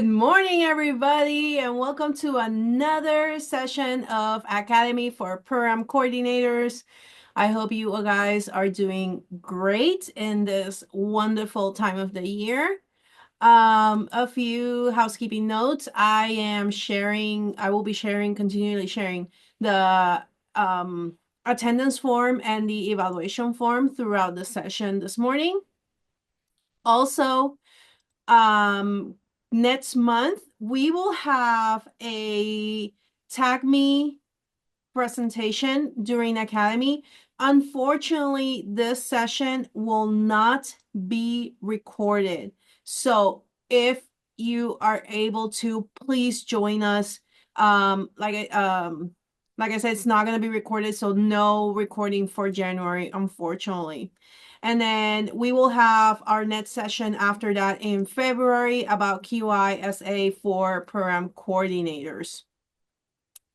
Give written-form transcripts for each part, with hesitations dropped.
Good morning, everybody, and welcome to another session of Academy for Program Coordinators. I hope you guys are doing great in this wonderful time of the year. A few housekeeping notes. I will be continually sharing the attendance form and the evaluation form throughout the session this morning. Also, um, next month we will have a tag me presentation during Academy. Unfortunately, this session will not be recorded. So if you are able to, please join us. Like I said, it's not going to be recorded, so no recording for January, unfortunately. And then we will have our next session after that in February about QISA for program coordinators.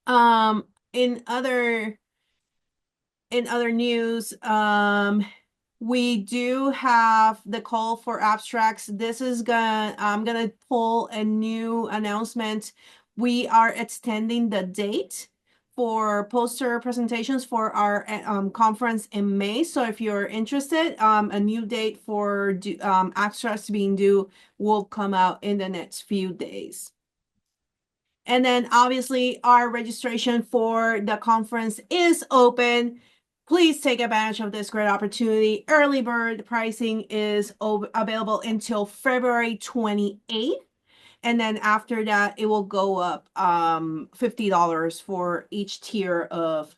Um, in other news, we do have the call for abstracts. I'm gonna pull a new announcement. We are extending the date for poster presentations for our conference in May. So if you're interested, a new date for abstracts being due will come out in the next few days. And then obviously our registration for the conference is open. Please take advantage of this great opportunity. Early bird pricing is available until February 28th. And then after that, it will go up $50 for each tier of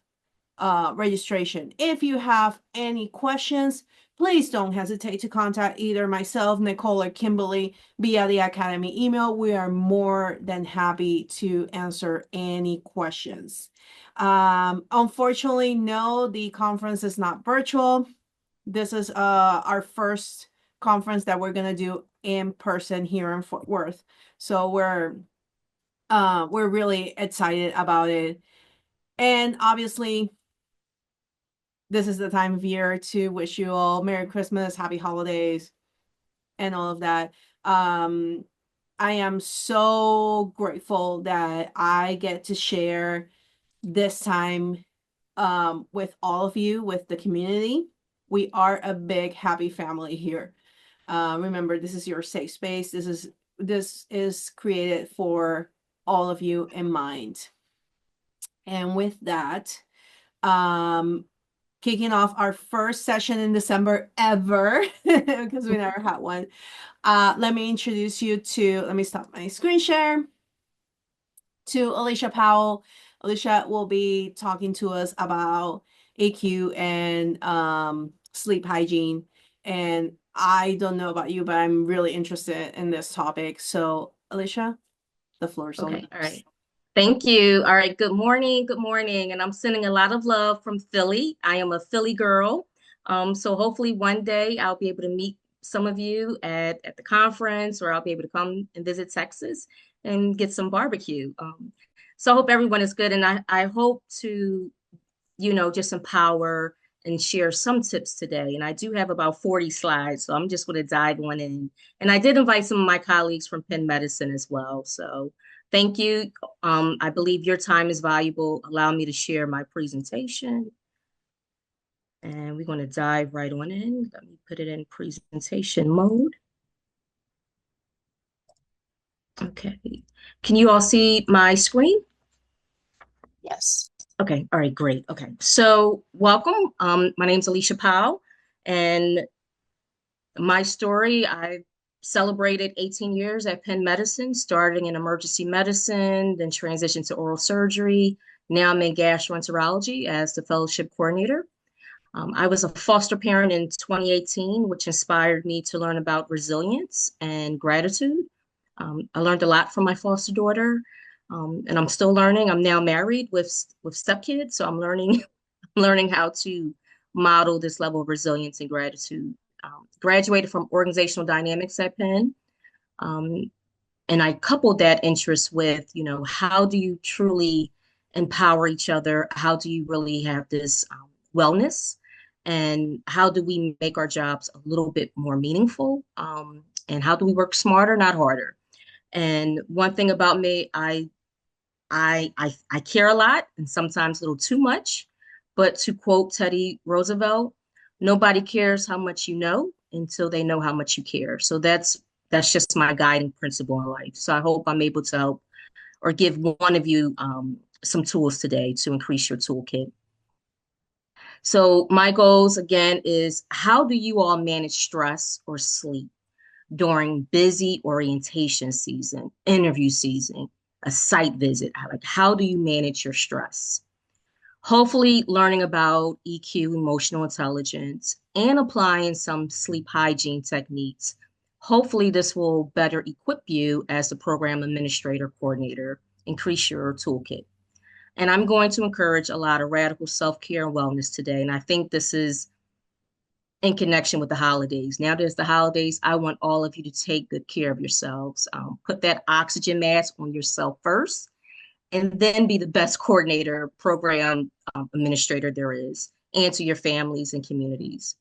registration. If you have any questions, please don't hesitate to contact either myself, Nicole, or Kimberly via the Academy email. We are more than happy to answer any questions. Unfortunately, no, the conference is not virtual. This is our first conference that we're gonna do in person here in Fort Worth. So we're really excited about it. And obviously, this is the time of year to wish you all Merry Christmas, Happy Holidays, and all of that. I am so grateful that I get to share this time with all of you, with the community. We are a big, happy family here. Remember, this is your safe space. This is created for all of you in mind. And with that, um, kicking off our first session in December ever because we never had one. Let me introduce you to, let me stop my screen share, to Alicia Powell. Alicia will be talking to us about AQ and sleep hygiene. And I don't know about you, but I'm really interested in this topic. So, Alicia, the floor is all Okay, all yours. right. Thank you. All right, good morning, good morning. And I'm sending a lot of love from Philly. I am a Philly girl. So hopefully one day I'll be able to meet some of you at the conference, or I'll be able to come and visit Texas and get some barbecue. So I hope everyone is good. And I hope to, just empower and share some tips today. And I do have about 40 slides, so I'm just going to dive on in. And I did invite some of my colleagues from Penn Medicine as well. So thank you. I believe your time is valuable. Allow me to share my presentation. And we're going to dive right on in. Let me put it in presentation mode. Okay. Can you all see my screen? Yes. Okay, all right, great. Okay, so welcome. My name's Alicia Powell, and my story, I celebrated 18 years at Penn Medicine, starting in emergency medicine, then transitioned to oral surgery. Now I'm in gastroenterology as the fellowship coordinator. I was a foster parent in 2018, which inspired me to learn about resilience and gratitude. I learned a lot from my foster daughter, and I'm still learning. I'm now married with stepkids, so I'm learning learning how to model this level of resilience and gratitude. Graduated from organizational dynamics at Penn, um, and I coupled that interest with, how do you truly empower each other? How do you really have this wellness? And how do we make our jobs a little bit more meaningful? And how do we work smarter, not harder? And one thing about me, I care a lot and sometimes a little too much. But to quote Teddy Roosevelt, nobody cares how much you know until they know how much you care. So that's just my guiding principle in life. So I hope I'm able to help or give one of you some tools today to increase your toolkit. So my goals again is how do you all manage stress or sleep during busy orientation season, interview season, a site visit? Like how do you manage your stress? Hopefully learning about EQ, emotional intelligence, and applying some sleep hygiene techniques. Hopefully this will better equip you as the program administrator coordinator, increase your toolkit. And I'm going to encourage a lot of radical self-care and wellness today. And I think this is in connection with the holidays. Now there's the holidays. I want all of you to take good care of yourselves. Put that oxygen mask on yourself first, and then be the best coordinator, program administrator there is, and to your families and communities.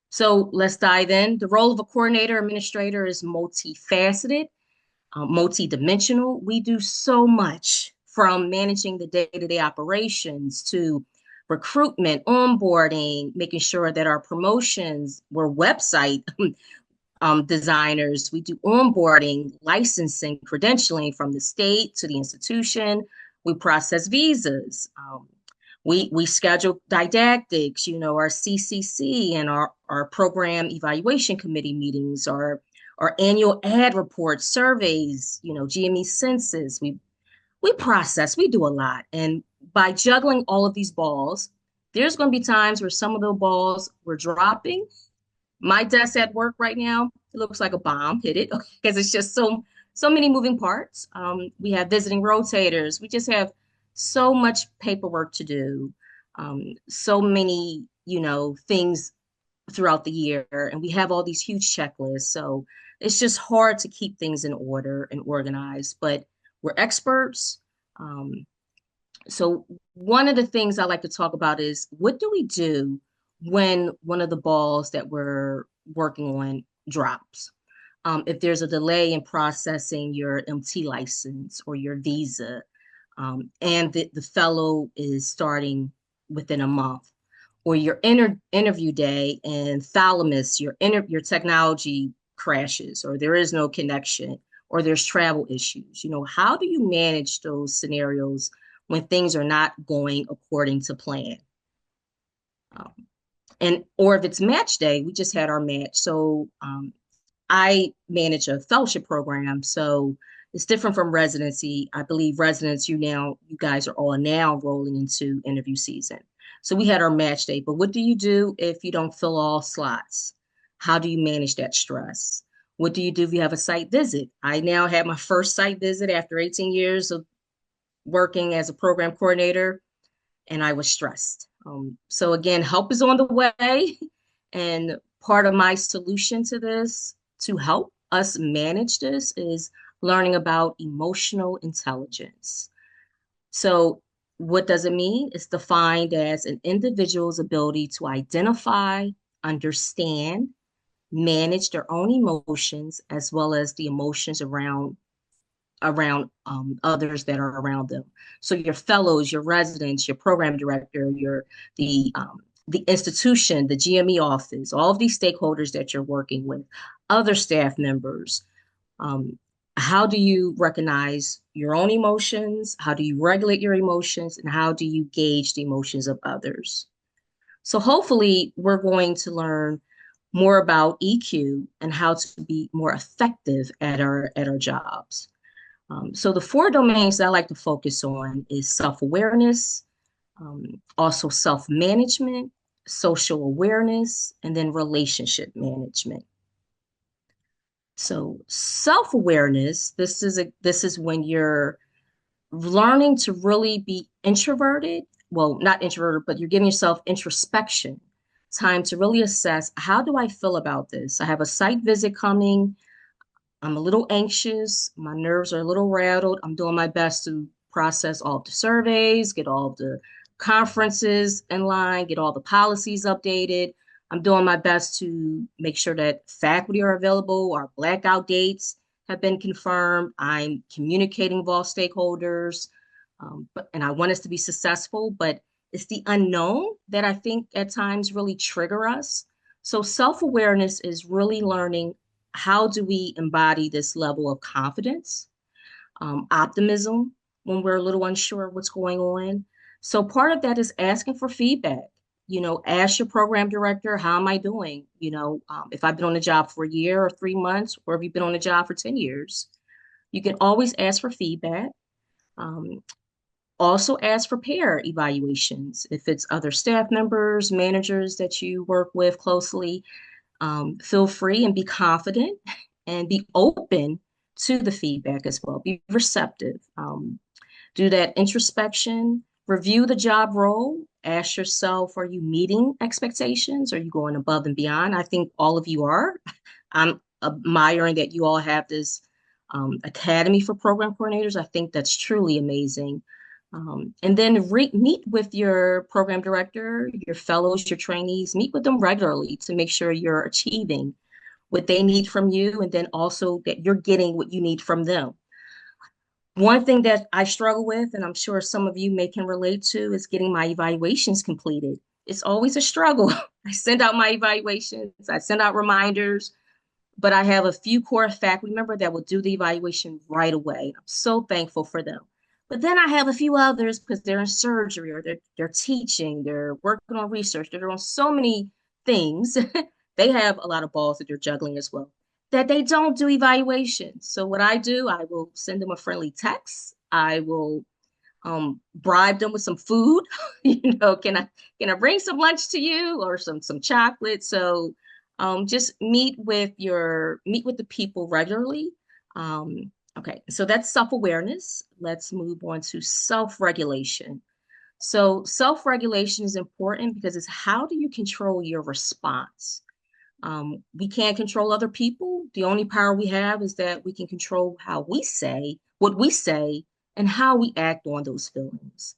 So let's dive in. The role of a coordinator administrator is multifaceted, multidimensional. We do so much from managing the day-to-day operations to recruitment, onboarding, making sure that our promotions were website designers. We do onboarding, licensing, credentialing from the state to the institution. We process visas. We schedule didactics, our CCC and our program evaluation committee meetings, our annual ad reports, surveys, GME census. We process, we do a lot. And by juggling all of these balls, there's going to be times where some of the balls were dropping. My desk at work right now, it looks like a bomb hit it because it's just so many moving parts. We have visiting rotators. We just have so much paperwork to do, so many things throughout the year, and we have all these huge checklists. So it's just hard to keep things in order and organized. But we're experts. Um, so one of the things I like to talk about is what do we do when one of the balls that we're working on drops? If there's a delay in processing your MT license or your visa, and the fellow is starting within a month, or your interview day and thalamus, your technology crashes, or there is no connection, or there's travel issues. How do you manage those scenarios when things are not going according to plan? Um, and or if it's match day, we just had our match. So I manage a fellowship program, so it's different from residency. I believe residents, you guys are all now rolling into interview season. So we had our match day, but what do you do if you don't fill all slots? How do you manage that stress? What do you do if you have a site visit? I now had my first site visit after 18 years of working as a program coordinator, and I was stressed. So again, help is on the way. And part of my solution to this, to help us manage this, is learning about emotional intelligence. So what does it mean? It's defined as an individual's ability to identify, understand, manage their own emotions, as well as the emotions around others that are around them. So your fellows, your residents, your program director, the institution, the GME office, all of these stakeholders that you're working with, other staff members. Um, how do you recognize your own emotions? How do you regulate your emotions? And how do you gauge the emotions of others? So hopefully we're going to learn more about EQ and how to be more effective at our jobs. So the four domains that I like to focus on is self-awareness, also self-management, social awareness, and then relationship management. So self-awareness, this is when you're learning to really be introverted. Well, not introverted, but you're giving yourself introspection, time to really assess, how do I feel about this? I have a site visit coming. I'm a little anxious. My nerves are a little rattled. I'm doing my best to process all of the surveys, get all of the conferences in line, get all the policies updated. I'm doing my best to make sure that faculty are available, our blackout dates, have been confirmed. I'm communicating with all stakeholders, and I want us to be successful, but it's the unknown that I think at times really trigger us. So self-awareness is really learning how do we embody this level of confidence, optimism when we're a little unsure of what's going on. So part of that is asking for feedback. Ask your program director, how am I doing? If I've been on the job for a year or 3 months, or if you've been on the job for 10 years, you can always ask for feedback. Um, Also ask for peer evaluations. If it's other staff members, managers that you work with closely, feel free and be confident and be open to the feedback as well. Be receptive. Do that introspection, review the job role, ask yourself, are you meeting expectations? Are you going above and beyond? I think all of you are. I'm admiring that you all have this academy for program coordinators. I think that's truly amazing. And then meet with your program director, your fellows, your trainees, meet with them regularly to make sure you're achieving what they need from you, and then also that you're getting what you need from them. One thing that I struggle with, and I'm sure some of you may can relate to, is getting my evaluations completed. It's always a struggle. I send out my evaluations, I send out reminders, but I have a few core faculty members that will do the evaluation right away. I'm so thankful for them. But then I have a few others because they're in surgery or they're teaching, they're working on research, they're on so many things. They have a lot of balls that they're juggling as well, that they don't do evaluations. So what I do, I will send them a friendly text. I will bribe them with some food. Can I bring some lunch to you or some chocolate? So just meet with the people regularly. Okay, so that's self-awareness. Let's move on to self-regulation. So self-regulation is important because it's how do you control your response? We can't control other people. The only power we have is that we can control how we say, what we say, and how we act on those feelings.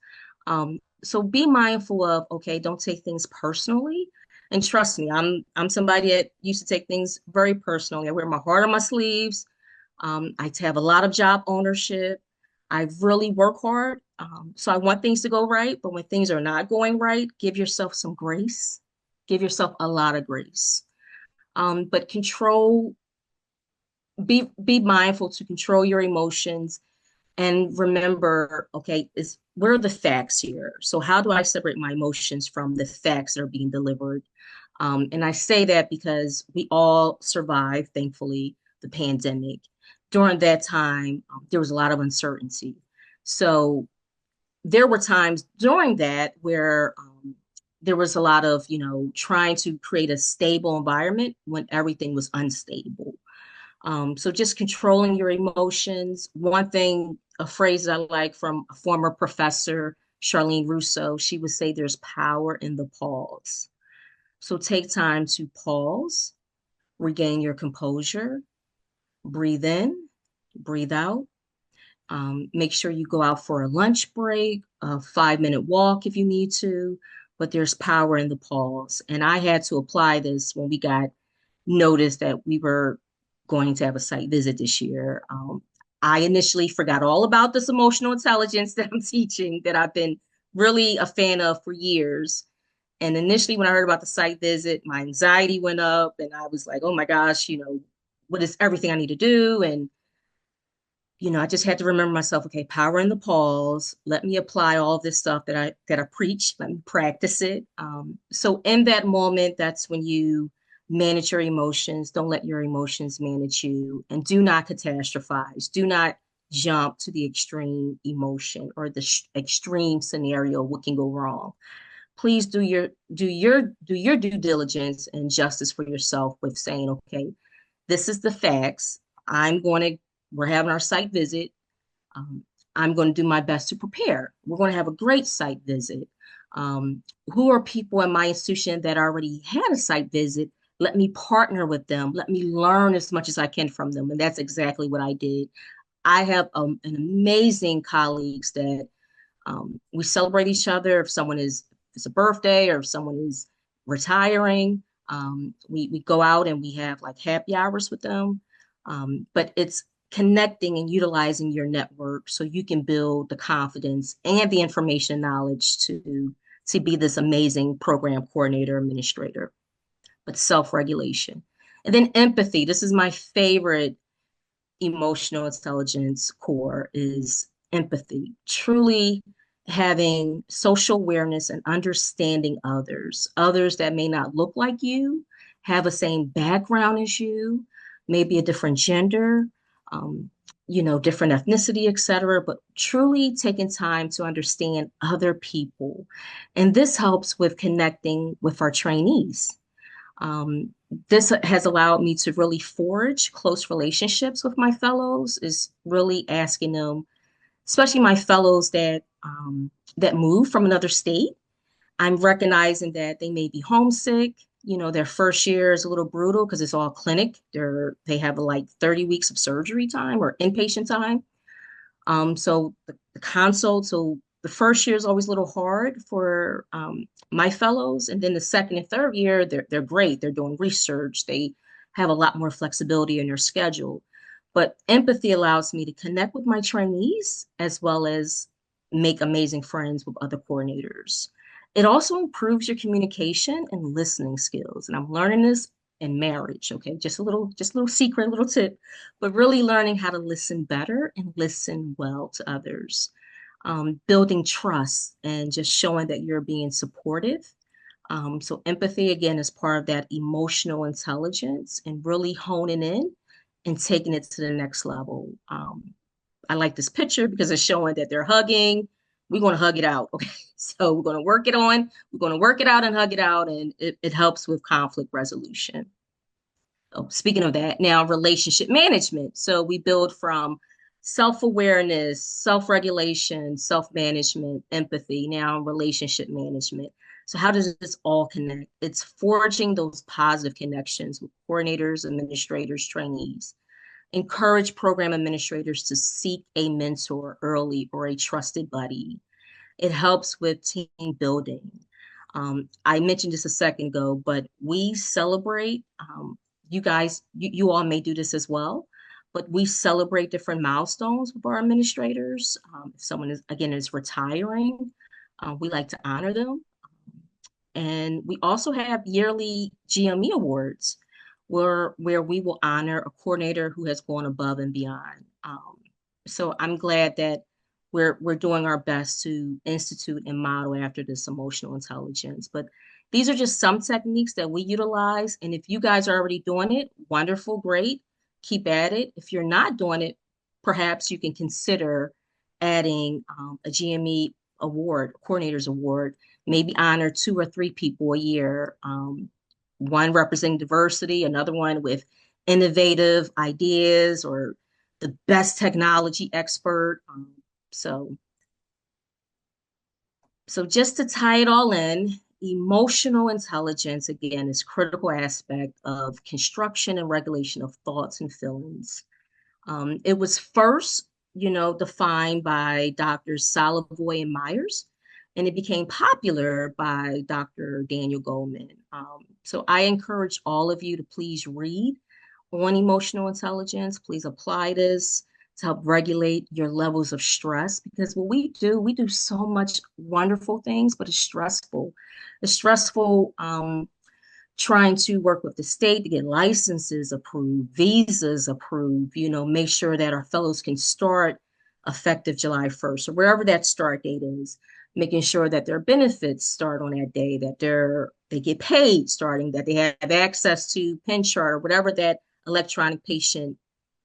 So be mindful of, okay, don't take things personally. And trust me, I'm somebody that used to take things very personally. I wear my heart on my sleeves. I have a lot of job ownership. I really work hard. So I want things to go right, but when things are not going right, give yourself some grace. Give yourself a lot of grace. But be mindful to control your emotions and remember, okay, is where are the facts here? So how do I separate my emotions from the facts that are being delivered? And I say that because we all survived, thankfully, the pandemic. During that time, there was a lot of uncertainty. So there were times during that where there was a lot of, trying to create a stable environment when everything was unstable. So just controlling your emotions. One thing, a phrase I like from a former professor, Charlene Russo, she would say there's power in the pause. So take time to pause, regain your composure, breathe in, breathe out. Make sure you go out for a lunch break, a 5-minute walk if you need to, but there's power in the pause. And I had to apply this when we got notice that we were going to have a site visit this year. I initially forgot all about this emotional intelligence that I'm teaching, that I've been really a fan of for years. And initially, when I heard about the site visit, my anxiety went up, and I was like, oh my gosh, what is everything I need to do? And I just had to remember myself, okay, power in the pause. Let me apply all this stuff that I preach. Let me practice it. So in that moment, that's when you manage your emotions. Don't let your emotions manage you, and do not catastrophize. Do not jump to the extreme emotion or the extreme scenario. What can go wrong? Please do your due diligence and justice for yourself with saying, okay, this is the facts. I'm going to we're having our site visit. Um, I'm going to do my best to prepare. We're going to have a great site visit. Who are people in my institution that already had a site visit? Let me partner with them. Let me learn as much as I can from them. And that's exactly what I did. I have an amazing colleagues that we celebrate each other. If it's a birthday or if someone is retiring, we go out and we have like happy hours with them. But it's connecting and utilizing your network so you can build the confidence and the information knowledge to be this amazing program coordinator administrator. But self-regulation, and then empathy. This is my favorite emotional intelligence core, is empathy, truly having social awareness and understanding others that may not look like you, have the same background as you, maybe a different gender, um, different ethnicity, etc. But truly taking time to understand other people. And this helps with connecting with our trainees. um, this has allowed me to really forge close relationships with my fellows, is really asking them, especially my fellows that move from another state. I'm recognizing that they may be homesick. Their first year is a little brutal because it's all clinic. They have like 30 weeks of surgery time or inpatient time. So the consult, so the first year is always a little hard for my fellows, and then the second and third year, they're great. They're doing research. They have a lot more flexibility in their schedule. But empathy allows me to connect with my trainees as well as make amazing friends with other coordinators. It also improves your communication and listening skills. And I'm learning this in marriage. Okay, just a little secret, a little tip, but really learning how to listen better and listen well to others. Building trust and just showing that you're being supportive. So empathy again is part of that emotional intelligence and really honing in and taking it to the next level. I like this picture because it's showing that they're hugging. We're going to hug it out. Okay. So we're going to work it on. We're going to work it out and hug it out. And it helps with conflict resolution. Oh, speaking of that, now relationship management. So we build from self-awareness, self-regulation, self-management, empathy, now relationship management. So how does this all connect? It's forging those positive connections with coordinators, administrators, trainees. Encourage program administrators to seek a mentor early or a trusted buddy. It helps with team building. I mentioned this a second ago, but we celebrate, you guys, you all may do this as well, but we celebrate different milestones with our administrators. If someone is retiring, we like to honor them. And we also have yearly GME awards where we will honor a coordinator who has gone above and beyond. So I'm glad that we're doing our best to institute and model after this emotional intelligence. But these are just some techniques that we utilize. And if you guys are already doing it, wonderful, great, keep at it. If you're not doing it, perhaps you can consider adding a GME award, coordinators award, maybe honor two or three people a year, one representing diversity, another one with innovative ideas or the best technology expert. So, so just to tie it all in, emotional intelligence, again, is critical aspect of construction and regulation of thoughts and feelings. It was first, defined by Doctors Solovoy and Myers, and it became popular by Dr. Daniel Goleman. So I encourage all of you to please read on emotional intelligence. Please apply this to help regulate your levels of stress because what we do so much wonderful things, but it's stressful. It's stressful trying to work with the state to get licenses approved, visas approved, make sure that our fellows can start effective July 1st or wherever that start date is, making sure that their benefits start on that day, that they get paid starting, that they have access to pen chart or whatever that electronic patient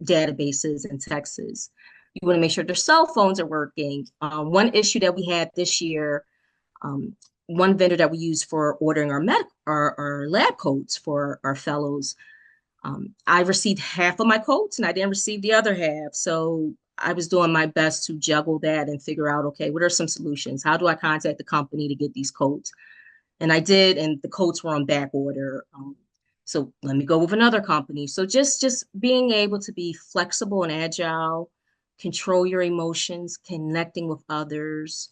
database is in Texas. You want to make sure their cell phones are working. One issue that we had this year, um, one vendor that we use for ordering our lab coats for our fellows, I received half of my coats and I didn't receive the other half. So I was doing my best to juggle that and figure out, okay, what are some solutions? How do I contact the company to get these coats? And I did, and the coats were on back order. So let me go with another company. So just being able to be flexible and agile, control your emotions, connecting with others,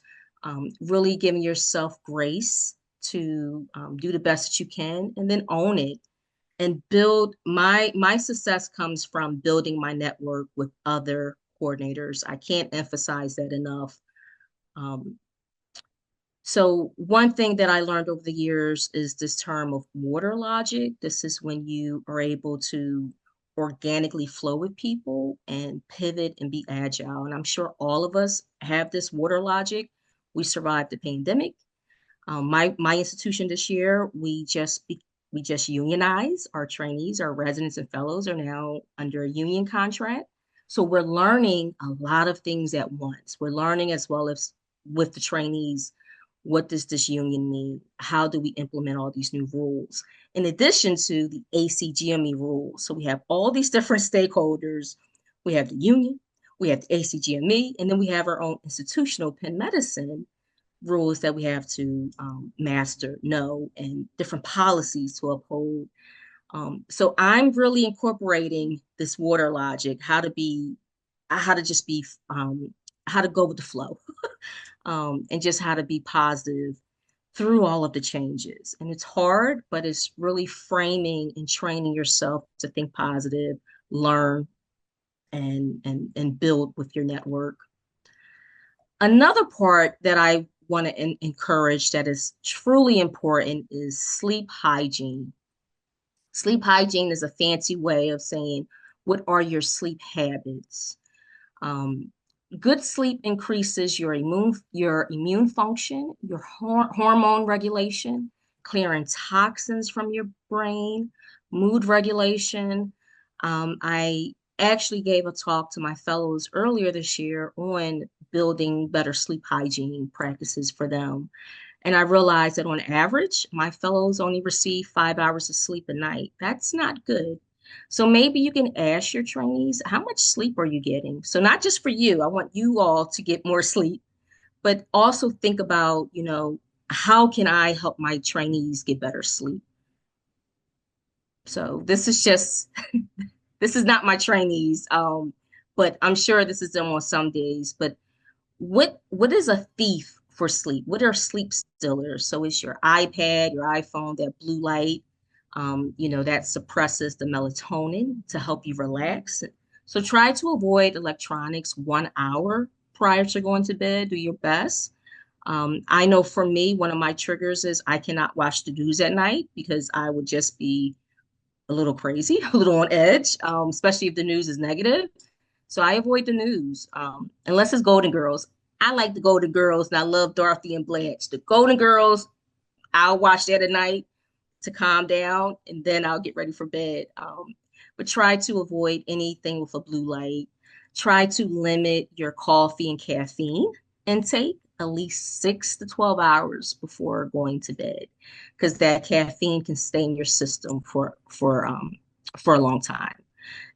really giving yourself grace to do the best that you can, and then own it and build my success comes from building my network with other coordinators. I can't emphasize that enough. Um, so one thing that I learned over the years is this term of water logic. This is when you are able to organically flow with people and pivot and be agile. And I'm sure all of us have this water logic. We survived the pandemic. My institution this year, we just unionized our trainees, our residents and fellows are now under a union contract. So we're learning a lot of things at once. We're learning as well as with the trainees, what does this union mean? How do we implement all these new rules? In addition to the ACGME rules. So we have all these different stakeholders. We have the union, we have the ACGME, and then we have our own institutional Penn Medicine rules that we have to master, know, and different policies to uphold. So I'm really incorporating this water logic, how to just be, how to go with the flow, and just how to be positive through all of the changes. And it's hard, but it's really framing and training yourself to think positive, learn, and build with your network. Another part that I want to encourage that is truly important is sleep hygiene. Sleep hygiene is a fancy way of saying, what are your sleep habits? Um, Good sleep increases your immune function, your hormone regulation, clearing toxins from your brain, mood regulation. I actually gave a talk to my fellows earlier this year on building better sleep hygiene practices for them. And I realized that on average, my fellows only receive 5 hours of sleep a night. That's not good. So maybe you can ask your trainees, how much sleep are you getting? So not just for you, I want you all to get more sleep, but also think about, how can I help my trainees get better sleep? So this is just, this is not my trainees, but I'm sure this is them on some days. But what is a thief for sleep? What are sleep stillers? So it's your iPad, your iPhone, that blue light, that suppresses the melatonin to help you relax. So try to avoid electronics 1 hour prior to going to bed. Do your best. I know for me, one of my triggers is I cannot watch the news at night because I would just be a little crazy, a little on edge, especially if the news is negative. So I avoid the news, unless it's Golden Girls. I like the Golden Girls and I love Dorothy and Blanche. The Golden Girls, I'll watch that at night to calm down and then I'll get ready for bed. But try to avoid anything with a blue light. Try to limit your coffee and caffeine intake at least 6 to 12 hours before going to bed, because that caffeine can stay in your system for a long time.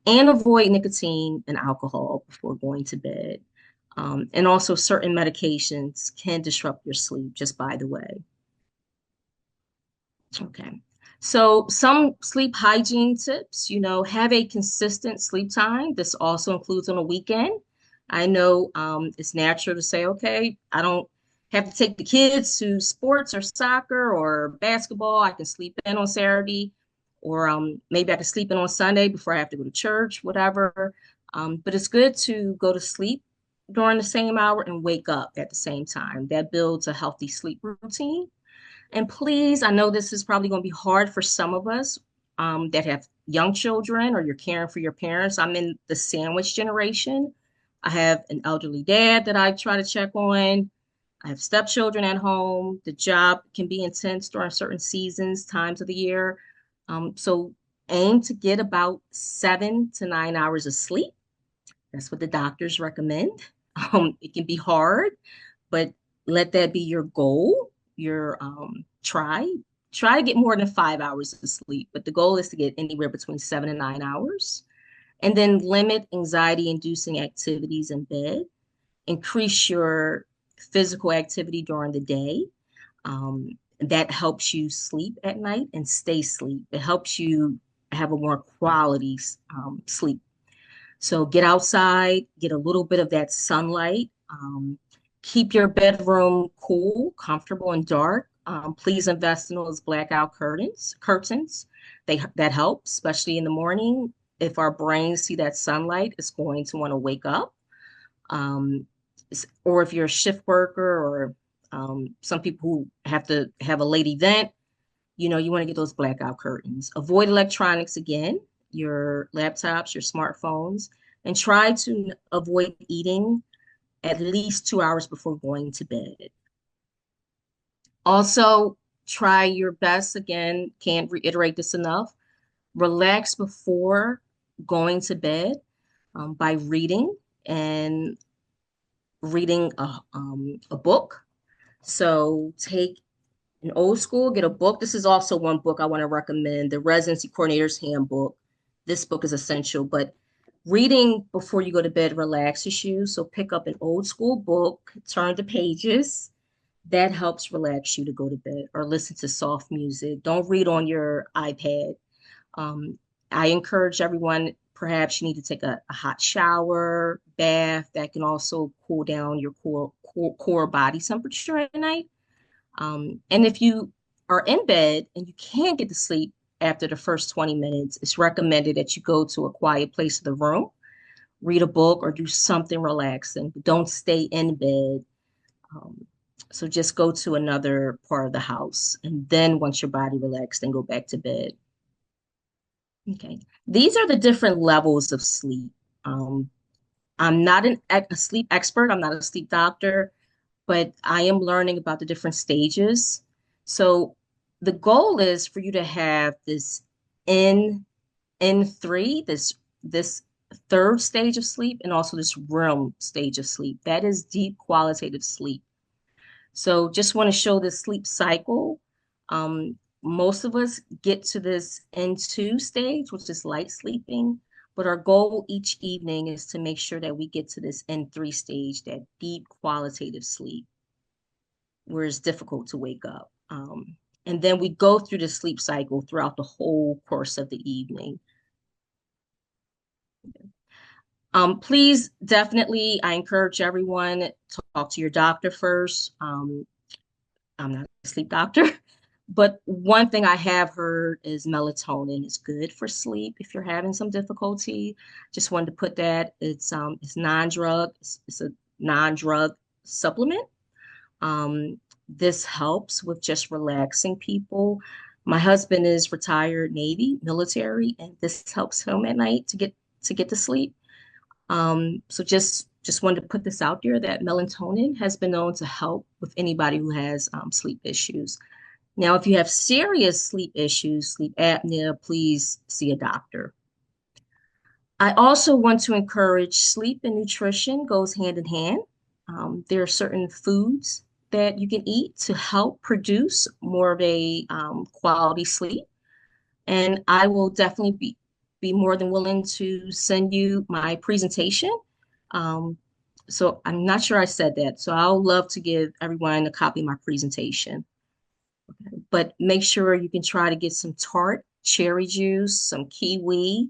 And avoid nicotine and alcohol before going to bed. And also, certain medications can disrupt your sleep, just by the way. Okay. So some sleep hygiene tips, have a consistent sleep time. This also includes on a weekend. I know it's natural to say, okay, I don't have to take the kids to sports or soccer or basketball. I can sleep in on Saturday, or maybe I can sleep in on Sunday before I have to go to church, whatever. But it's good to go to sleep during the same hour and wake up at the same time. That builds a healthy sleep routine. And please, I know this is probably going to be hard for some of us that have young children or you're caring for your parents. I'm in the sandwich generation. I have an elderly dad that I try to check on. I have stepchildren at home. The job can be intense during certain seasons, times of the year. So aim to get about 7 to 9 hours of sleep. That's what the doctors recommend. It can be hard, but let that be your goal. Your try to get more than 5 hours of sleep, but the goal is to get anywhere between 7 and 9 hours. And then limit anxiety-inducing activities in bed. Increase your physical activity during the day. That helps you sleep at night and stay asleep. It helps you have a more quality sleep. So get outside, get a little bit of that sunlight. Keep your bedroom cool, comfortable, and dark. Please invest in those blackout curtains. That help, especially in the morning. If our brains see that sunlight, it's going to want to wake up. Um, or if you're a shift worker or some people who have to have a late event, you want to get those blackout curtains. Avoid electronics again, your laptops, your smartphones, and try to avoid eating at least 2 hours before going to bed. Also, try your best, again, can't reiterate this enough, relax before going to bed by and reading a book. So take an old school, get a book. This is also one book I want to recommend, the Residency Coordinator's Handbook. This book is essential, but reading before you go to bed relaxes you. So pick up an old school book, turn the pages. That helps relax you to go to bed or listen to soft music. Don't read on your iPad. Um, I encourage everyone, perhaps you need to take a hot shower, bath. That can also cool down your core body temperature at night. And if you are in bed and you can't get to sleep after the first 20 minutes, it's recommended that you go to a quiet place in the room, read a book, or do something relaxing. But don't stay in bed. Um, so just go to another part of the house. And then once your body relaxed, then go back to bed. Okay. These are the different levels of sleep. Um, I'm not a sleep expert. I'm not a sleep doctor, but I am learning about the different stages. So the goal is for you to have this N N3, this third stage of sleep, and also this REM stage of sleep. That is deep qualitative sleep. So just want to show this sleep cycle. Most of us get to this N2 stage, which is light sleeping, but our goal each evening is to make sure that we get to this N3 stage, that deep qualitative sleep, where it's difficult to wake up. And then we go through the sleep cycle throughout the whole course of the evening. Please, definitely, I encourage everyone to talk to your doctor first. I'm not a sleep doctor, but one thing I have heard is melatonin is good for sleep if you're having some difficulty. Just wanted to put that. It's non-drug. It's a non-drug supplement. This helps with just relaxing people. My husband is retired Navy, military, and this helps him at night to get to sleep. So just wanted to put this out there that melatonin has been known to help with anybody who has sleep issues. Now, if you have serious sleep issues, sleep apnea, please see a doctor. I also want to encourage sleep and nutrition goes hand in hand. There are certain foods that you can eat to help produce more of a quality sleep. And I will definitely be more than willing to send you my presentation. Um, so I'm not sure I said that. So I'll love to give everyone a copy of my presentation. But make sure you can try to get some tart cherry juice, some kiwi,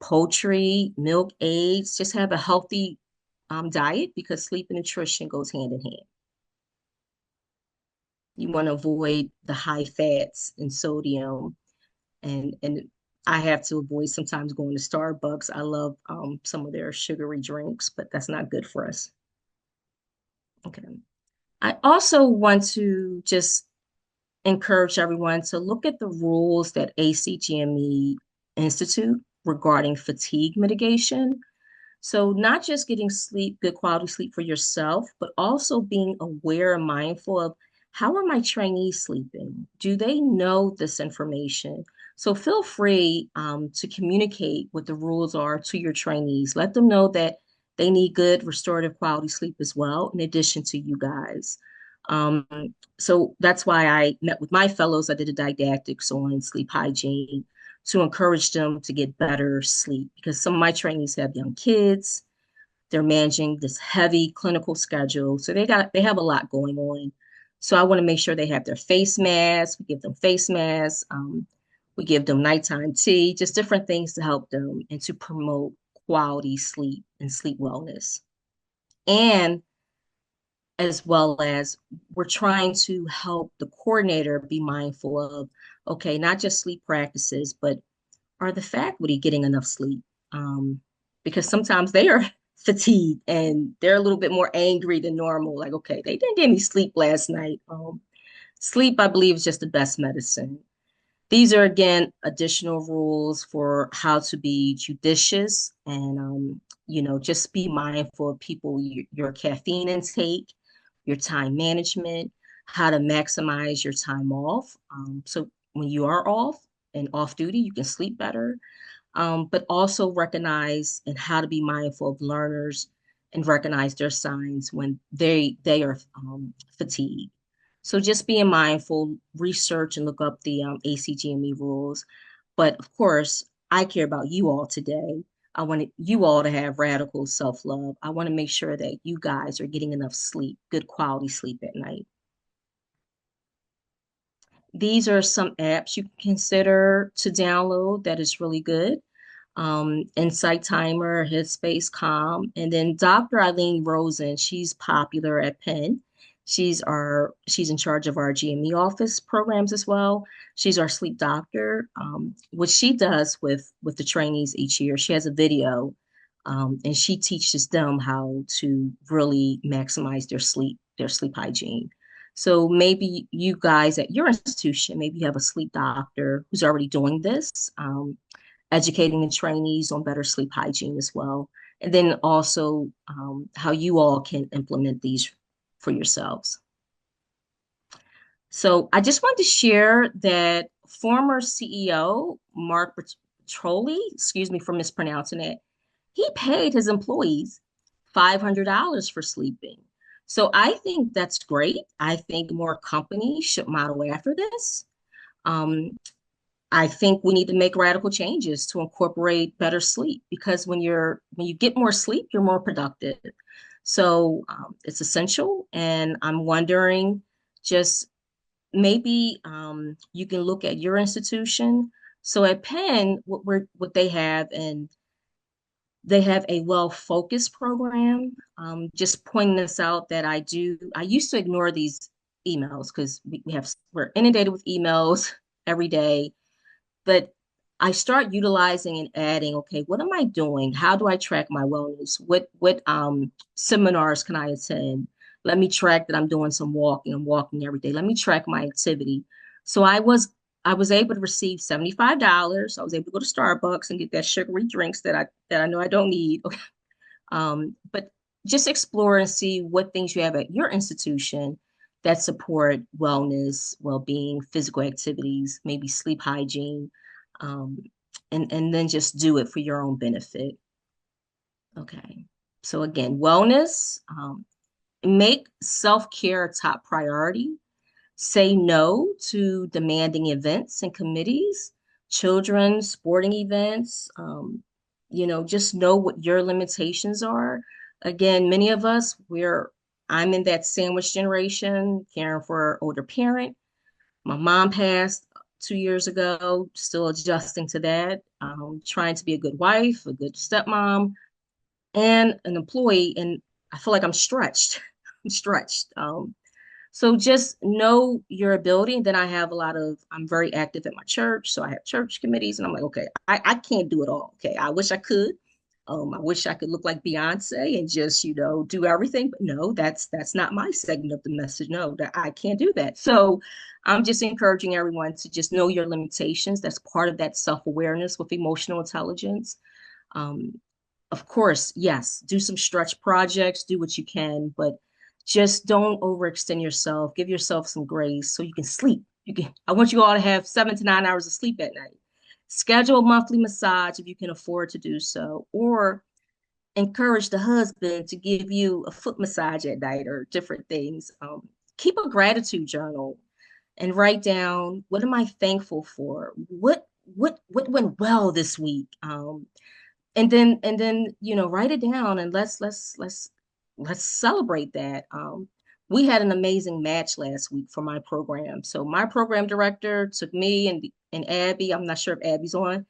poultry, milk, eggs. Just have a healthy diet because sleep and nutrition goes hand in hand. You want to avoid the high fats and sodium, and I have to avoid sometimes going to Starbucks. I love some of their sugary drinks, but that's not good for us. Okay. I also want to just encourage everyone to look at the rules that ACGME institute regarding fatigue mitigation. So, not just getting sleep, good quality sleep for yourself, but also being aware and mindful of how are my trainees sleeping? Do they know this information? So, feel free to communicate what the rules are to your trainees. Let them know that they need good restorative quality sleep as well, in addition to you guys. Um, so, that's why I met with my fellows. I did a didactics on sleep hygiene to encourage them to get better sleep because some of my trainees have young kids. They're managing this heavy clinical schedule. So they have a lot going on. So I want to make sure they have their face masks. We give them face masks. We give them nighttime tea, just different things to help them and to promote quality sleep and sleep wellness. And as well as we're trying to help the coordinator be mindful of, okay, not just sleep practices, but are the faculty getting enough sleep? Um, because sometimes they are fatigued and they're a little bit more angry than normal. Like, okay, they didn't get any sleep last night. Sleep, I believe, is just the best medicine. These are, again, additional rules for how to be judicious and, just be mindful of people, your caffeine intake, your time management, how to maximize your time off. So when you are off and off duty, you can sleep better, but also recognize and how to be mindful of learners and recognize their signs when they are fatigued. So just being mindful, research and look up the ACGME rules. But of course, I care about you all today. I want you all to have radical self-love. I want to make sure that you guys are getting enough sleep, good quality sleep at night. These are some apps you can consider to download that is really good. Insight Timer, Headspace, Calm, and then Dr. Eileen Rosen. She's popular at Penn. She's in charge of our GME office programs as well. She's our sleep doctor. What she does with the trainees each year, she has a video, and she teaches them how to really maximize their sleep hygiene. So maybe you guys at your institution, maybe you have a sleep doctor who's already doing this. Educating the trainees on better sleep hygiene as well. And then also how you all can implement these for yourselves. So I just wanted to share that former CEO Mark Petroli, excuse me for mispronouncing it, he paid his employees $500 for sleeping. So I think that's great. I think more companies should model after this. Um, I think we need to make radical changes to incorporate better sleep because when you get more sleep, you're more productive. So it's essential, and I'm wondering just maybe you can look at your institution. So at Penn, what they have, and they have a well-focused program. Just pointing this out that I used to ignore these emails because we're inundated with emails every day, but I start utilizing and adding, okay, what am I doing? How do I track my wellness? What seminars can I attend? Let me track that I'm doing some walking. I'm walking every day. Let me track my activity. So I was able to receive $75. I was able to go to Starbucks and get that sugary drinks that I know I don't need. But just explore and see what things you have at your institution that support wellness, well-being, physical activities, maybe sleep hygiene, um, and then just do it for your own benefit. Okay. So again, wellness, make self-care a top priority. Say no to demanding events and committees, children's sporting events. Just know what your limitations are. Again, many of us, I'm in that sandwich generation, caring for an older parent. My mom passed 2 years ago, still adjusting to that, trying to be a good wife, a good stepmom, and an employee. And I feel like I'm stretched. I'm stretched. So just know your ability. And then I'm very active at my church. So I have church committees and I'm like, okay, I can't do it all. Okay. I wish I could. I wish I could look like Beyonce and just, do everything. But no, that's not my segment of the message. No, that I can't do that. So I'm just encouraging everyone to just know your limitations. That's part of that self-awareness with emotional intelligence. Um, of course, yes, do some stretch projects, do what you can, but just don't overextend yourself. Give yourself some grace so you can sleep. I want you all to have 7 to 9 hours of sleep at night. Schedule a monthly massage if you can afford to do so, or encourage the husband to give you a foot massage at night or different things. Keep a gratitude journal and write down, what am I thankful for? What went well this week? And then write it down and let's celebrate that. We had an amazing match last week for my program. So my program director took me and Abby. I'm not sure if Abby's on.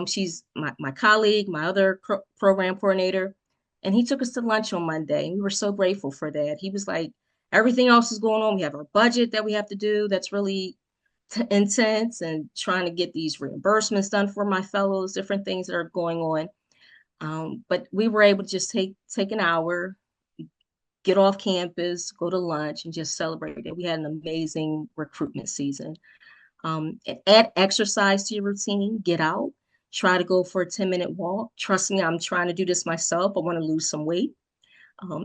She's my colleague, my other program coordinator. And he took us to lunch on Monday. And we were so grateful for that. He was like, everything else is going on. We have our budget that we have to do that's really intense, and trying to get these reimbursements done for my fellows, different things that are going on. But we were able to just take an hour, get off campus, go to lunch, and just celebrate it. We had an amazing recruitment season. Add exercise to your routine, get out, try to go for a 10-minute walk. Trust me, I'm trying to do this myself. I want to lose some weight.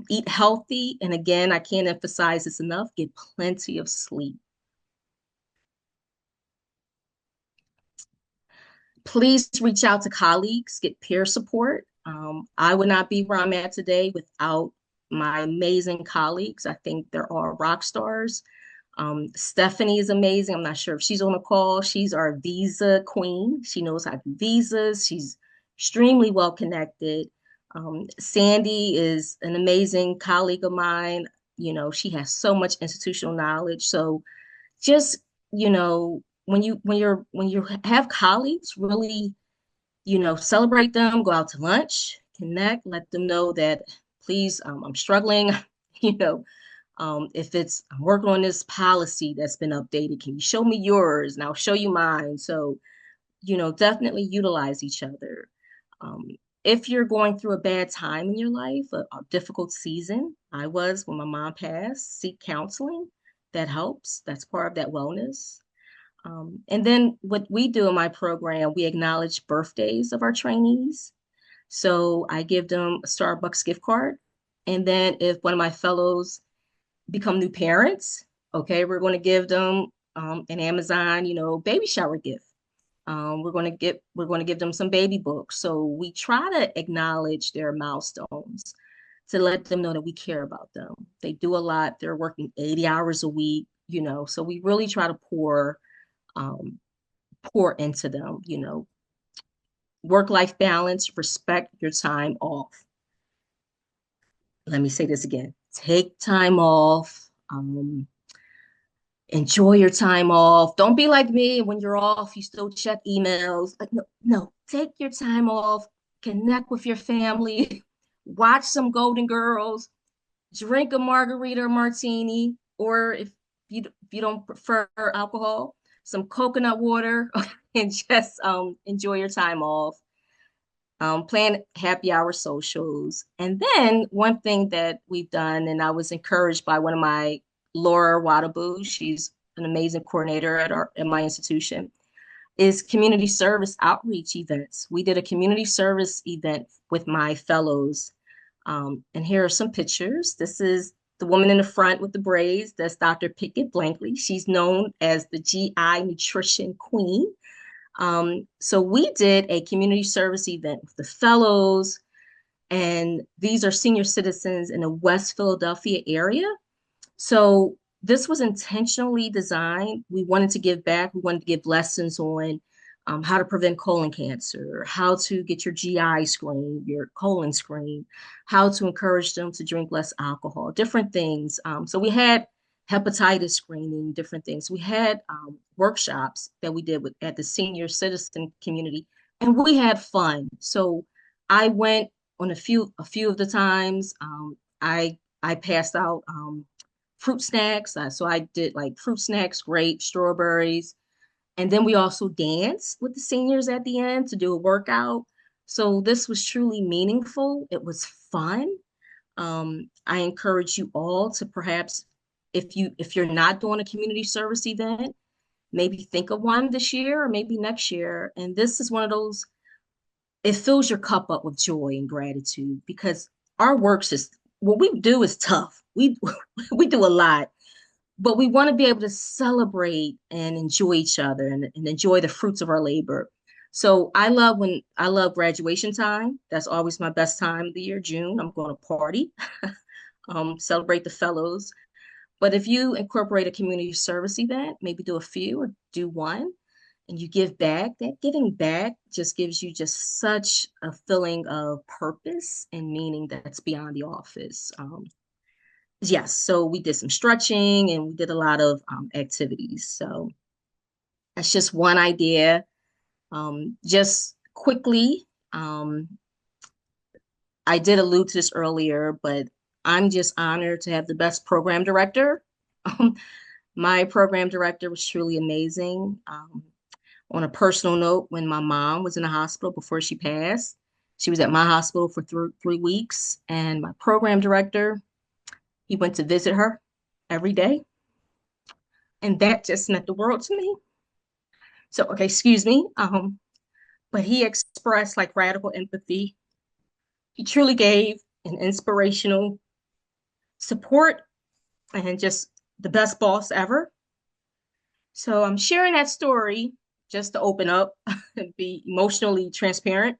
Eat healthy. And again, I can't emphasize this enough, get plenty of sleep. Please reach out to colleagues, get peer support. I would not be where I'm at today without my amazing colleagues. I think they're all rock stars. Stephanie is amazing. I'm not sure if she's on the call. She's our visa queen. She knows how to do visas. She's extremely well connected. Sandy is an amazing colleague of mine. She has so much institutional knowledge. So just, when you have colleagues, really, celebrate them, go out to lunch, connect, let them know that please, I'm struggling, you know, if it's I'm working on this policy that's been updated, can you show me yours and I'll show you mine? So, definitely utilize each other. Um, if you're going through a bad time in your life, a difficult season, I was when my mom passed, seek counseling. That helps. That's part of that wellness. And then what we do in my program, we acknowledge birthdays of our trainees. So I give them a Starbucks gift card. And then if one of my fellows become new parents, okay, we're going to give them an Amazon, baby shower gift. We're going to give them some baby books. So we try to acknowledge their milestones to let them know that we care about them. They do a lot. They're working 80 hours a week, so we really try to um, pour into them, work-life balance, respect your time off. Let me say this again. Take time off. Enjoy your time off. Don't be like me. When you're off, you still check emails. Like, no, no, take your time off, connect with your family, watch some Golden Girls, drink a margarita or martini, or if you don't prefer alcohol, some coconut water, and just enjoy your time off. Plan happy hour socials. And then one thing that we've done, and I was encouraged by one of my Laura Wadabu, she's an amazing coordinator at my institution, is community service outreach events. We did a community service event with my fellows. And here are some pictures. This is the woman in the front with the braids. That's Dr. Pickett Blankley. She's known as the GI Nutrition Queen. So we did a community service event with the fellows, and these are senior citizens in the West Philadelphia area. So this was intentionally designed. We wanted to give back. We wanted to give lessons on how to prevent colon cancer, how to get your GI screen, your colon screen, how to encourage them to drink less alcohol, different things. So we had hepatitis screening, different things. We had workshops that we did at the senior citizen community, and we had fun. So I went on a few of the times. I passed out fruit snacks. So I did like fruit snacks, grapes, strawberries. And then we also danced with the seniors at the end to do a workout. So this was truly meaningful. It was fun. I encourage you all to perhaps, if you're not doing a community service event, maybe think of one this year or maybe next year. And this is one of those, it fills your cup up with joy and gratitude because our works is what we do is tough. We we do a lot, but we want to be able to celebrate and enjoy each other and enjoy the fruits of our labor. So I love graduation time. That's always my best time of the year, June. I'm going to party, celebrate the fellows. But if you incorporate a community service event, maybe do a few or do one, and you give back, that giving back just gives you just such a feeling of purpose and meaning that's beyond the office. Yes, so we did some stretching and we did a lot of activities. So that's just one idea. Just quickly, um, I did allude to this earlier, but I'm just honored to have the best program director. My program director was truly amazing. On a personal note, when my mom was in the hospital before she passed, she was at my hospital for 3 weeks, and my program director, he went to visit her every day, and that just meant the world to me. So, okay, excuse me. But he expressed like radical empathy. He truly gave an inspirational support and just the best boss ever. So I'm sharing that story just to open up and be emotionally transparent.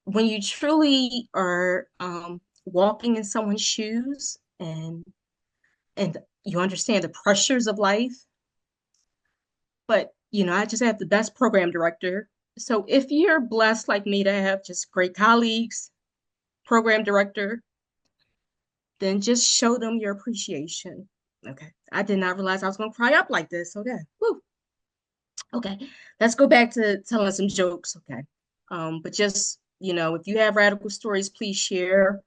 When you truly are walking in someone's shoes and you understand the pressures of life, but I just have the best program director. So if you're blessed like me to have just great colleagues, program director, then just show them your appreciation. Okay. I did not realize I was going to cry up like this. Okay. Woo. Okay. Let's go back to telling some jokes. Okay. But just, if you have radical stories, please share.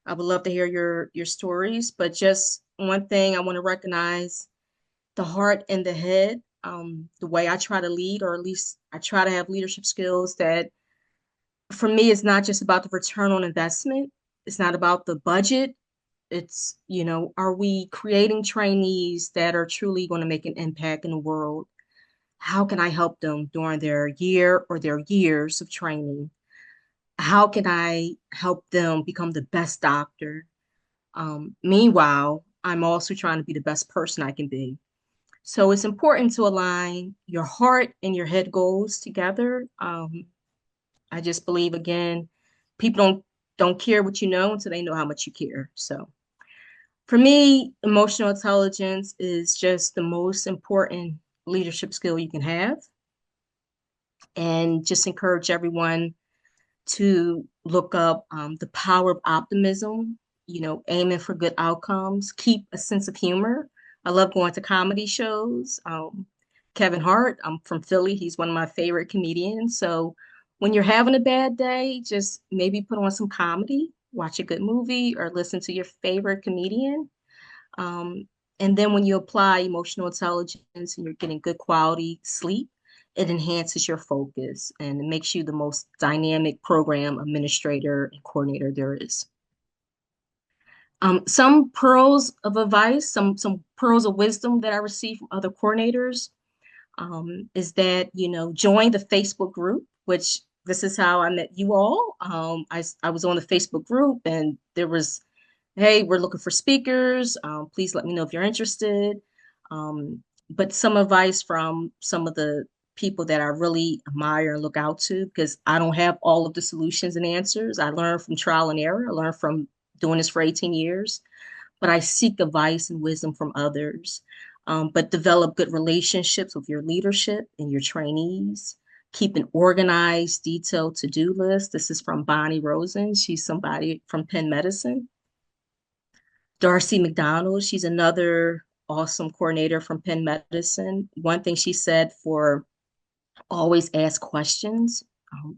I would love to hear your stories. But just one thing I want to recognize the heart and the head, the way I try to lead, or at least I try to have leadership skills that for me, it's not just about the return on investment. It's not about the budget. It's, are we creating trainees that are truly going to make an impact in the world? How can I help them during their year or their years of training? How can I help them become the best doctor? Meanwhile, I'm also trying to be the best person I can be. So it's important to align your heart and your head goals together. I just believe again, people don't care what you know until they know how much you care. So for me, emotional intelligence is just the most important leadership skill you can have. And just encourage everyone to look up the power of optimism, aiming for good outcomes, keep a sense of humor. I love going to comedy shows. Kevin Hart, I'm from Philly. He's one of my favorite comedians. So when you're having a bad day, just maybe put on some comedy, watch a good movie, or listen to your favorite comedian. Um, and then when you apply emotional intelligence and you're getting good quality sleep, it enhances your focus and it makes you the most dynamic program administrator and coordinator there is. Some pearls of advice, some pearls of wisdom that I received from other coordinators is that, join the Facebook group, which this is how I met you all. I was on the Facebook group and there was, hey, we're looking for speakers. Please let me know if you're interested. But some advice from some of the people that I really admire and look out to, because I don't have all of the solutions and answers. I learned from trial and error. I learned from doing this for 18 years, but I seek advice and wisdom from others. But develop good relationships with your leadership and your trainees. Keep an organized, detailed to-do list. This is from Bonnie Rosen. She's somebody from Penn Medicine. Darcy McDonald, she's another awesome coordinator from Penn Medicine. One thing she said for always ask questions.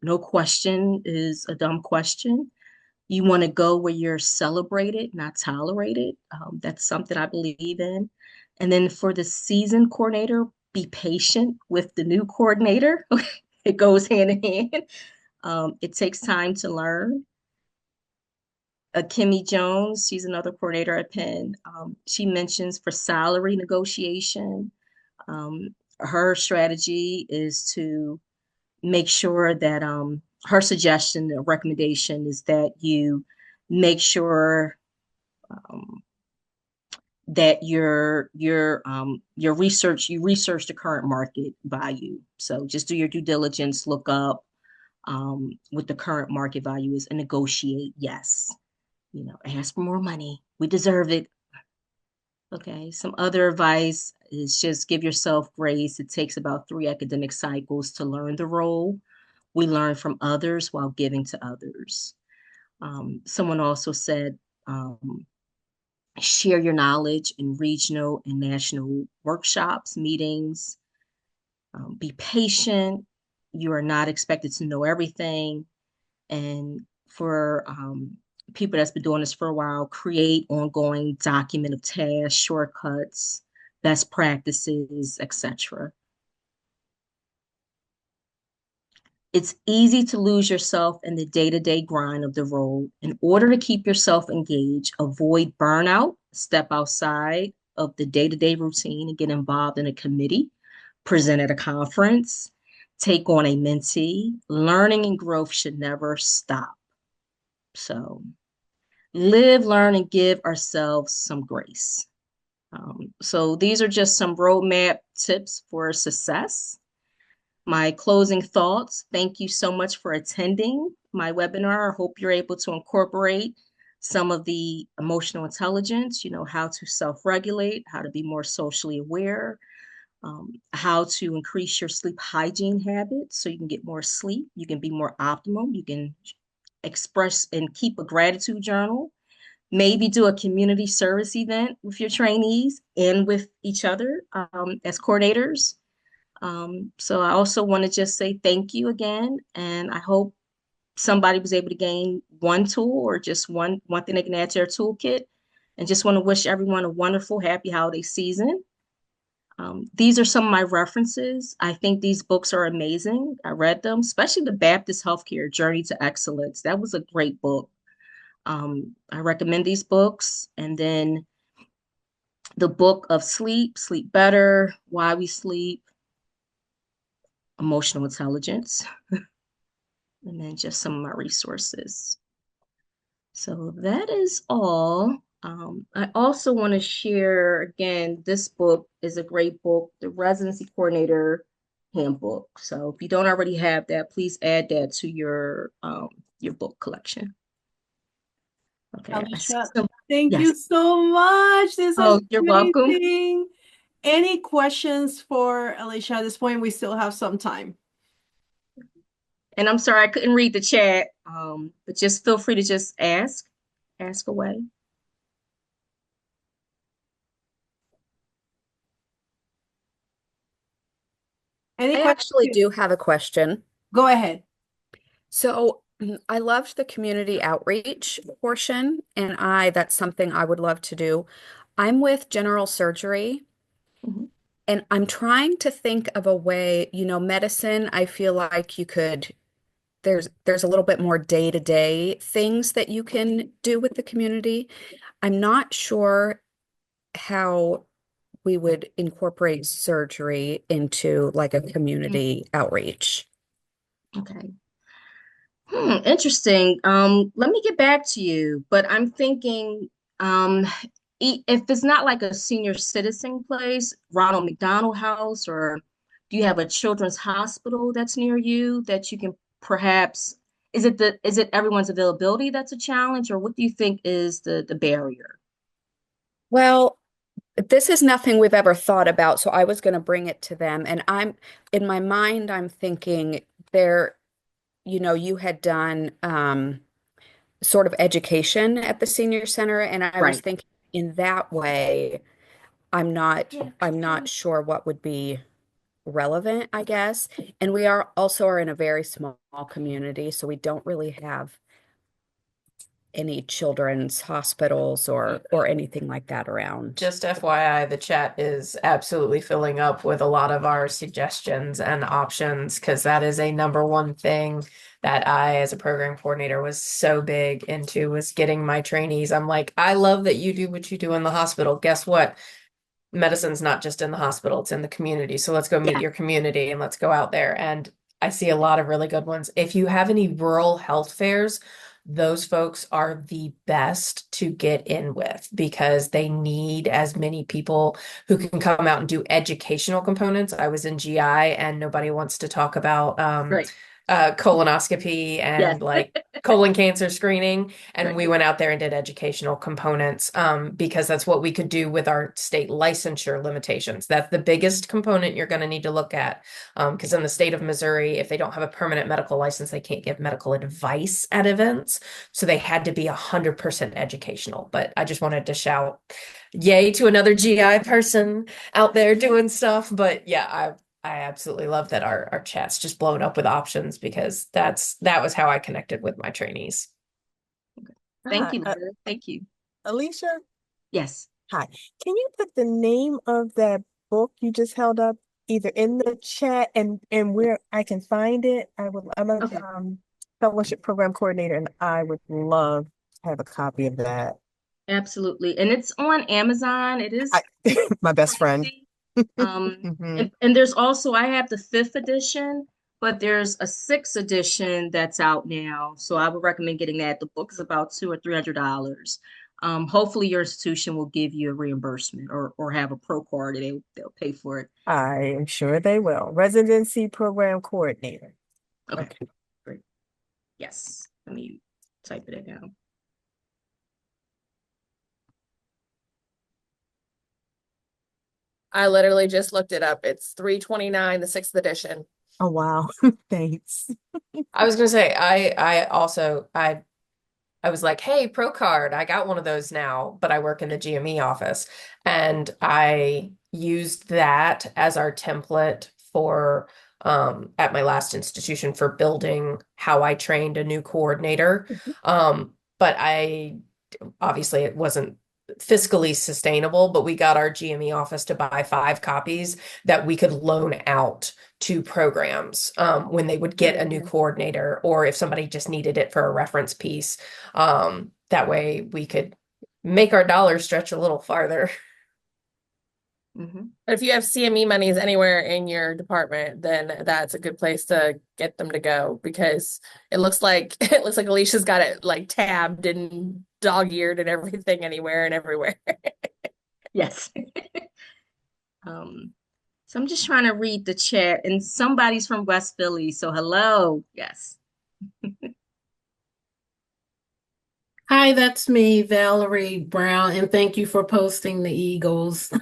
No question is a dumb question. You want to go where you're celebrated, not tolerated. That's something I believe in. And then for the season coordinator, be patient with the new coordinator. It goes hand in hand. It takes time to learn. Kimmy Jones, she's another coordinator at Penn. She mentions for salary negotiation, her strategy is to make sure that her suggestion, the recommendation is that you make sure um, that your research you research the current market value. So just do your due diligence, look up what the current market value is, and negotiate. Yes, ask for more money. We deserve it. Okay. Some other advice is just give yourself grace. It takes about 3 academic cycles to learn the role. We learn from others while giving to others. Someone also said, share your knowledge in regional and national workshops, meetings. Be patient. You are not expected to know everything. And for people that's been doing this for a while, create ongoing document of tasks, shortcuts, best practices, etc. It's easy to lose yourself in the day-to-day grind of the role. In order to keep yourself engaged, avoid burnout, step outside of the day-to-day routine and get involved in a committee, present at a conference, take on a mentee. Learning and growth should never stop. So live, learn, and give ourselves some grace. So these are just some roadmap tips for success. My closing thoughts. Thank you so much for attending my webinar. I hope you're able to incorporate some of the emotional intelligence, how to self-regulate, how to be more socially aware, how to increase your sleep hygiene habits so you can get more sleep, you can be more optimal, you can express and keep a gratitude journal, maybe do a community service event with your trainees and with each other as coordinators. So I also want to just say thank you again, and I hope somebody was able to gain one tool or just one thing they can add to their toolkit. And just want to wish everyone a wonderful, happy holiday season. These are some of my references. I think these books are amazing. I read them, especially the Baptist Healthcare Journey to Excellence. That was a great book. I recommend these books. And then the book of Sleep, Sleep Better, Why We Sleep, Emotional Intelligence, and then just some of my resources. So that is all. I also want to share again, this book is a great book, The Residency Coordinator Handbook. So if you don't already have that, please add that to your book collection. Okay, I see Alicia, some. thank you Yes. so much. This has Oh, been you're welcome. amazing. Any questions for Alicia at this point? We still have some time. And I'm sorry I couldn't read the chat, but just feel free to just ask away. Any I actually questions? do have a question. Go ahead. So I loved the community outreach portion, and that's something I would love to do. I'm with general surgery, Mhm. and I'm trying to think of a way, medicine, I feel like there's a little bit more day-to-day things that you can do with the community. I'm not sure how we would incorporate surgery into like a community outreach. Okay. Interesting. Let me get back to you, but I'm thinking, um, if it's not like a senior citizen place, Ronald McDonald House, or do you have a children's hospital that's near you that you can perhaps, is it everyone's availability that's a challenge, or what do you think is the barrier? Well, this is nothing we've ever thought about, so I was going to bring it to them. And in my mind, I'm thinking there, you had done sort of education at the senior center, and I was Right. thinking in that way, I'm not sure what would be relevant, I guess. And we are in a very small community, so we don't really have any children's hospitals or anything like that around. Just FYI, the chat is absolutely filling up with a lot of our suggestions and options because that is a number one thing that I, as a program coordinator, was so big into was getting my trainees. I'm like, I love that you do what you do in the hospital. Guess what? Medicine's not just in the hospital, it's in the community. So let's go meet Yeah. your community and let's go out there. And I see a lot of really good ones. If you have any rural health fairs, those folks are the best to get in with because they need as many people who can come out and do educational components. I was in GI and nobody wants to talk about Right. colonoscopy Yes. and like colon cancer screening. And Right. we went out there and did educational components because that's what we could do with our state licensure limitations. That's the biggest component you're going to need to look at. Because in the state of Missouri, if they don't have a permanent medical license, they can't give medical advice at events. So they had to be 100% educational. But I just wanted to shout yay to another GI person out there doing stuff. But yeah, I absolutely love that our chat's just blown up with options because that was how I connected with my trainees. Thank Hi, you, Linda. Thank you. Alicia. Yes. Hi. Can you put the name of that book you just held up either in the chat and where I can find it? I'm a Okay. fellowship program coordinator, and I would love to have a copy of that. Absolutely. And it's on Amazon. It I is my best friend. pricey. Hmm. And there's also I have the fifth edition, but there's a sixth edition that's out now. So I would recommend getting that. The book is about $200 or $300. Hopefully your institution will give you a reimbursement or have a pro card and they'll pay for it. I am sure they will. Residency program coordinator. Okay, Okay. great. Yes. Let me type it down. I literally just looked it up. It's 329, the sixth edition. Oh wow. Thanks. I was gonna say, I also I was like, hey, Pro Card, I got one of those now, but I work in the GME office. And I used that as our template for at my last institution for building how I trained a new coordinator. But I obviously it wasn't fiscally sustainable, but we got our GME office to buy 5 copies that we could loan out to programs when they would get a new coordinator or if somebody just needed it for a reference piece. That way we could make our dollars stretch a little farther. Mm-hmm. But if you have CME monies anywhere in your department, then that's a good place to get them to go because it looks like it looks like Alicia's got it like tabbed and dog-eared and everything anywhere and everywhere. Yes. So I'm just trying to read the chat, and somebody's from West Philly, so hello. Yes. Hi, that's me, Valerie Brown, and thank you for posting the Eagles.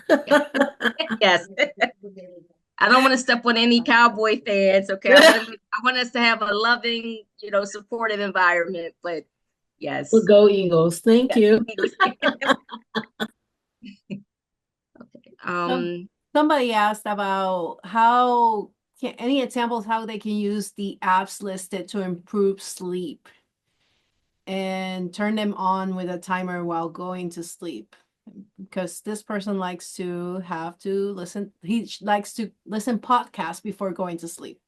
Yes. I don't want to step on any Cowboy fans, okay? I want us to have a loving, supportive environment, but Well, yes. go Eagles. Thank Yes. you. Okay. Somebody asked about any examples how they can use the apps listed to improve sleep and turn them on with a timer while going to sleep. Because this person likes to have to listen, he likes to listen podcasts before going to sleep.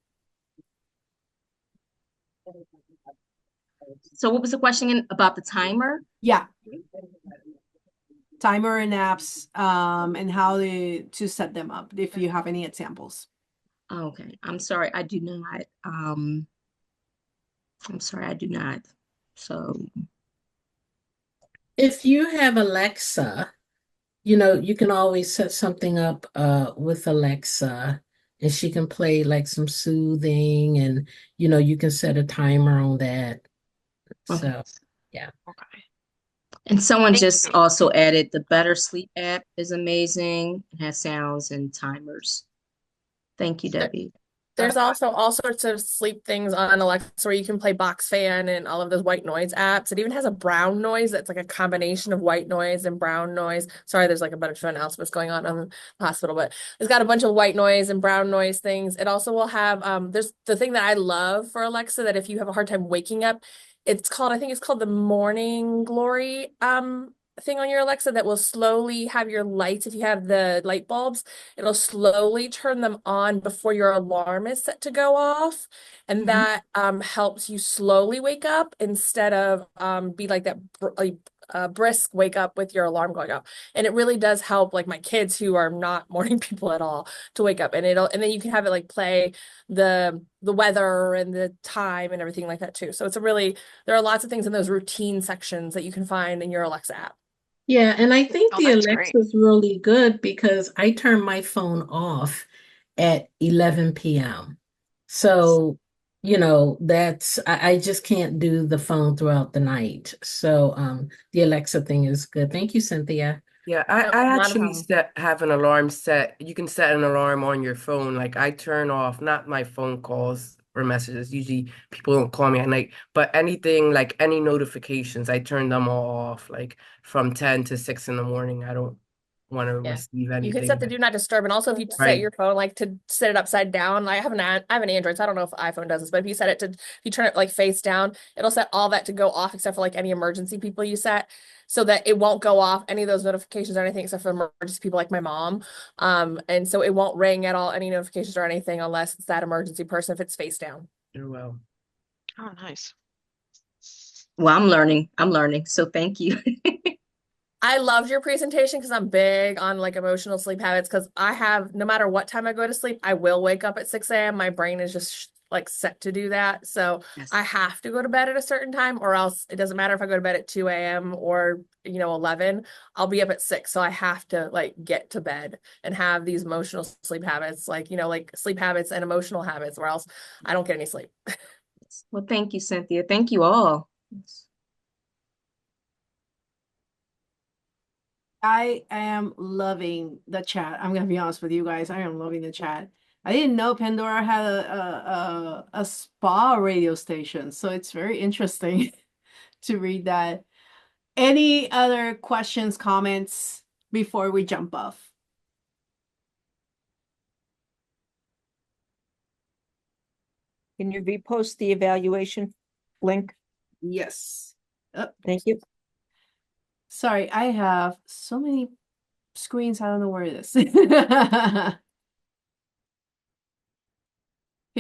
So what was the question about the timer? Yeah. Timer and apps, and how to set them up, if you have any examples. Okay. I'm sorry, I do not. I'm sorry, I do not. So If you have Alexa, you can always set something up with Alexa and she can play like some soothing and you can set a timer on that. okay. So, yeah. Okay. And someone just also added the Better Sleep app is amazing. It has sounds and timers. Thank you, Debbie. There's also all sorts of sleep things on Alexa where you can play box fan and all of those white noise apps. It even has a brown noise that's like a combination of white noise and brown noise. Sorry, there's like a bunch of announcements going on in the hospital, but it's got a bunch of white noise and brown noise things. It also will have there's the thing that I love for Alexa that if you have a hard time waking up, I think it's called the Morning Glory thing on your Alexa that will slowly have your lights, if you have the light bulbs, it'll slowly turn them on before your alarm is set to go off. And that helps you slowly wake up instead of be like that brisk wake up with your alarm going off. And it really does help like my kids who are not morning people at all to wake up. And then you can have it like play the weather and the time and everything like that too. So there are lots of things in those routine sections that you can find in your Alexa app. Yeah, and I think Oh, the that's great. Alexa's really good because I turn my phone off at 11 p.m. So, I just can't do the phone throughout the night. So, the Alexa thing is good. Thank you, Cynthia. Yeah, I, No, I not a actually problem. have an alarm set. You can set an alarm on your phone. Like I turn off not my phone calls or messages. Usually people don't call me at night, but anything like any notifications, I turn them all off like from 10 to 6 in the morning. I don't want to Yeah. receive You can set the anything. do not disturb, and also if you set Right. your phone like to set it upside down, I have an Android, so I don't know if iPhone does this, but if you set it to if you turn it like face down, it'll set all that to go off except for like any emergency people you set, so that it won't go off any of those notifications or anything except for emergency people like my mom. And so it won't ring at all any notifications or anything unless it's that emergency person if it's face down. You're well. Oh, nice. Well, I'm learning. I'm learning. So thank you. I loved your presentation because I'm big on like emotional sleep habits because I have, no matter what time I go to sleep, I will wake up at 6 a.m. My brain is just like set to do that. So Yes. I have to go to bed at a certain time, or else it doesn't matter if I go to bed at 2 a.m. or, 11, I'll be up at 6. So I have to like get to bed and have these emotional sleep habits, like, like sleep habits and emotional habits, or else I don't get any sleep. Well, thank you, Cynthia. Thank you all. I am loving the chat. I'm gonna be honest with you guys. I am loving the chat. I didn't know Pandora had a spa radio station, so it's very interesting to read that. Any other questions, comments before we jump off? Can you repost the evaluation link? Yes. Oh, Thank you. sorry, I have so many screens. I don't know where it is. Here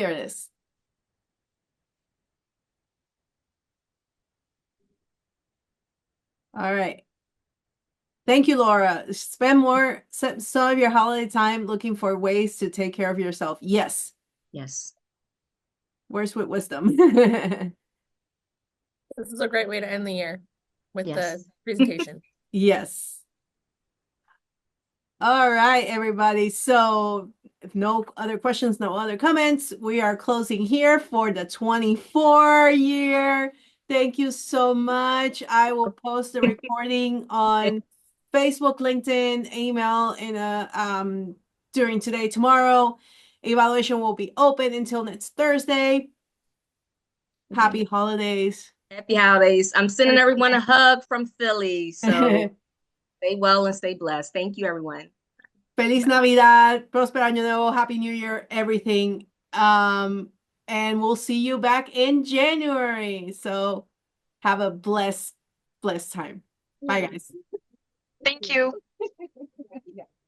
it is. All right. Thank you, Laura. Spend some of your holiday time looking for ways to take care of yourself. Yes. Yes. Where's with wisdom? This is a great way to end the year with the Yes. presentation. Yes. All right, everybody. So if no other questions, no other comments, we are closing here for the 24 year. Thank you so much. I will post the recording on Facebook, LinkedIn, email in during today, tomorrow. Evaluation will be open until next Thursday. Happy holidays. Happy holidays. I'm sending everyone a hug from Philly. So stay well and stay blessed. Thank you, everyone. Feliz Navidad, Próspero Año Nuevo, Happy New Year, everything. And we'll see you back in January. So have a blessed time. Bye, guys. Thank you. Yeah.